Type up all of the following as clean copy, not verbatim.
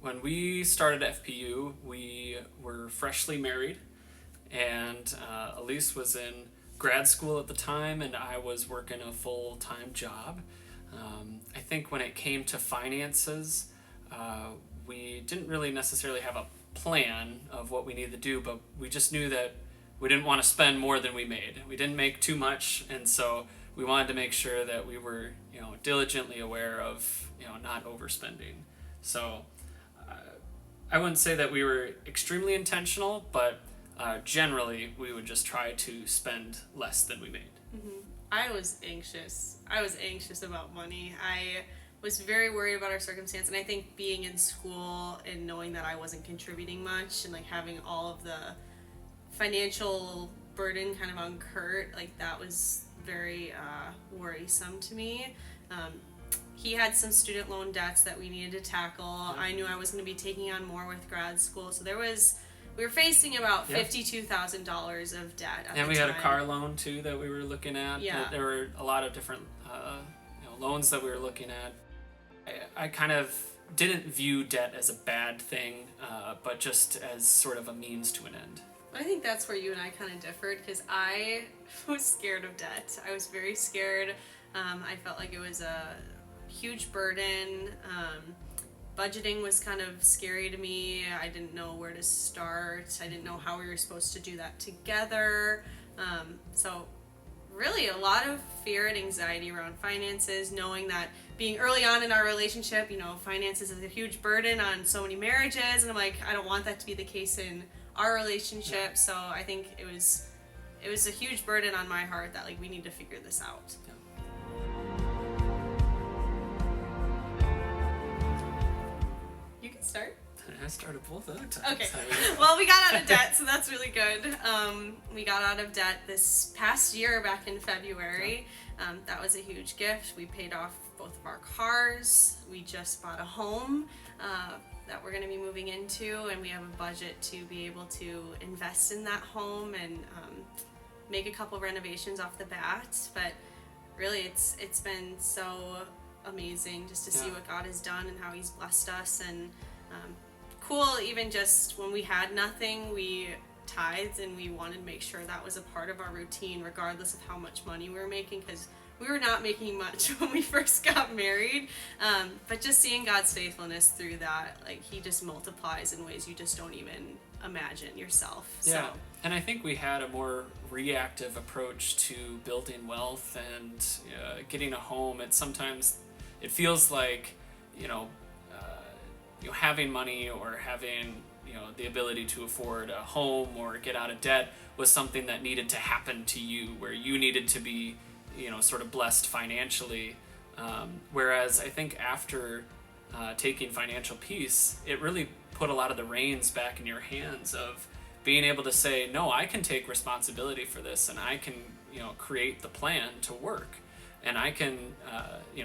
when we started FPU, we were freshly married, and Elise was in grad school at the time, and I was working a full-time job. I think when it came to finances, we didn't really necessarily have a plan of what we needed to do, but we just knew that we didn't want to spend more than we made. We didn't make too much, and so we wanted to make sure that we were, diligently aware of, not overspending. So I wouldn't say that we were extremely intentional, but generally we would just try to spend less than we made. Mm-hmm. I was anxious. About money. I was very worried about our circumstance, and I think being in school and knowing that I wasn't contributing much and like having all of the financial burden kind of on Kurt, like that was very worrisome to me. He had some student loan debts that we needed to tackle. I knew I was going to be taking on more with grad school, so we were facing about $52,000 of debt at and the we time. had a car loan too that we were looking at. Yeah. There were a lot of different loans that we were looking at. I kind of didn't view debt as a bad thing, but just as sort of a means to an end. I think that's where you and I kind of differed, because I was scared of debt. I was very scared. I felt like it was a huge burden. Budgeting was kind of scary to me. I didn't know where to start. I didn't know how we were supposed to do that together. So really a lot of fear and anxiety around finances, knowing that being early on in our relationship, finances is a huge burden on so many marriages, and I'm like, I don't want that to be the case in our relationship. So I think it was a huge burden on my heart that like we need to figure this out. You can start. I started both of them. Okay. Well, we got out of debt, so that's really good. We got out of debt this past year back in February. That was a huge gift. We paid off both of our cars. We just bought a home that we're going to be moving into, and we have a budget to be able to invest in that home and make a couple renovations off the bat. But really, it's been so amazing just to see what God has done and how He's blessed us. And cool, even just when we had nothing, we tithed, and we wanted to make sure that was a part of our routine regardless of how much money we were making, because we were not making much when we first got married. But just seeing God's faithfulness through that, like He just multiplies in ways you just don't even imagine yourself. Yeah. So. And I think we had a more reactive approach to building wealth and getting a home. It feels like, having money or having, the ability to afford a home or get out of debt was something that needed to happen to you, where you needed to be, sort of blessed financially. Whereas I think after taking financial peace, it really put a lot of the reins back in your hands of being able to say, no, I can take responsibility for this, and I can, create the plan to work. And I can,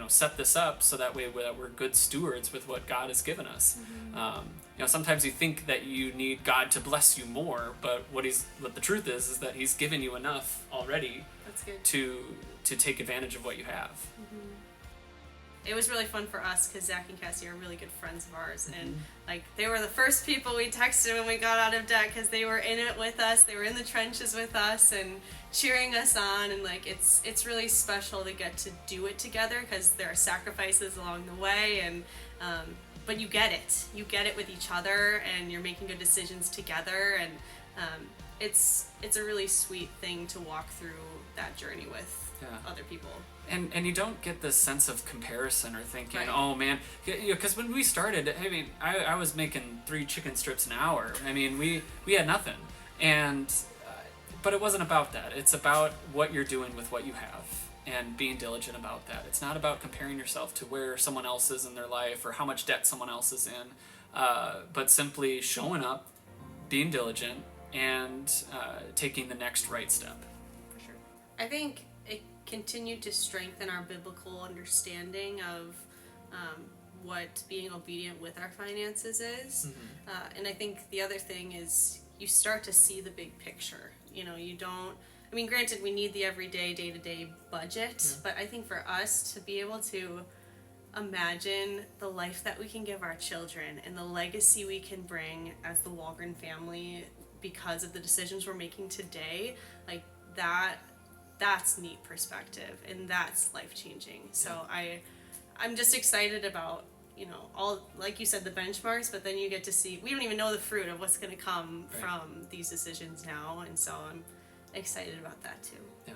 set this up so that way that we're good stewards with what God has given us. Mm-hmm. Sometimes you think that you need God to bless you more, but what the truth is that He's given you enough already. That's good. To take advantage of what you have. Mm-hmm. It was really fun for us because Zach and Cassie are really good friends of ours, and like they were the first people we texted when we got out of debt, because they were in it with us. They were in the trenches with us and cheering us on, and like it's really special to get to do it together, because there are sacrifices along the way, and but you get it with each other, and you're making good decisions together, and it's a really sweet thing to walk through that journey with other people. And you don't get this sense of comparison or thinking, right. Oh man, because when we started, I mean, I was making 3 chicken strips an hour. I mean, we had nothing, and but it wasn't about that. It's about what you're doing with what you have and being diligent about that. It's not about comparing yourself to where someone else is in their life or how much debt someone else is in, but simply showing up, being diligent, and taking the next right step. For sure. I think it continued to strengthen our biblical understanding of what being obedient with our finances is. Mm-hmm. And I think the other thing is you start to see the big picture. You don't, I mean, granted, we need the everyday, day-to-day budget, but I think for us to be able to imagine the life that we can give our children and the legacy we can bring as the Wallgren family because of the decisions we're making today, like that's neat perspective and that's life changing. So I'm just excited about, you know, all, like you said, the benchmarks, but then you get to see, we don't even know the fruit of what's going to come from these decisions now, and so I'm excited about that too. Yeah.